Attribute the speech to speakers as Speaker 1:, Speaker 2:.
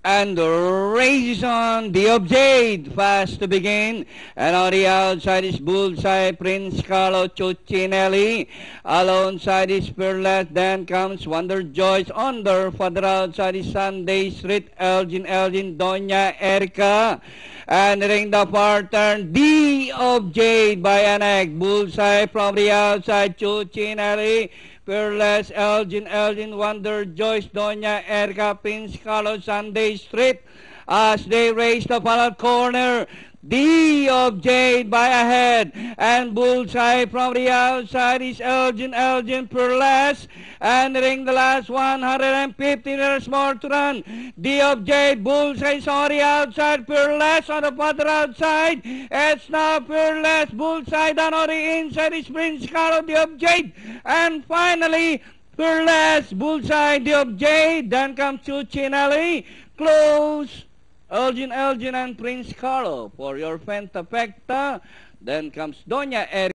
Speaker 1: And races on the of Jade, fast to begin. And on the outside is Bullseye, Prince Carlo Cuccinelli. Alongside is Peerless, then comes Wonder Joyce. On the further outside is Sunday Street, Elgin, Doña Erica. And ring the far turn, D of Jade by an egg. Bullseye from the outside, Cuccinelli. Peerless, Elgin, Wonder Joyce, Doña Erica, Prince Carlos, Sunday Street. As they race the final corner, D of Jade by a head, and Bullseye from the outside is Elgin, Peerless, and ring the last 150 meters more to run. D of Jade, Bullseye on the outside, Peerless on the further outside. It's now Peerless, Bullseye down on the inside is Prince Carlo, D of Jade, and finally Peerless, Bullseye, D of Jade, then comes Cuccinelli, close. Elgin, and Prince Carlo for your Fentafecta. Then comes Doña Erica.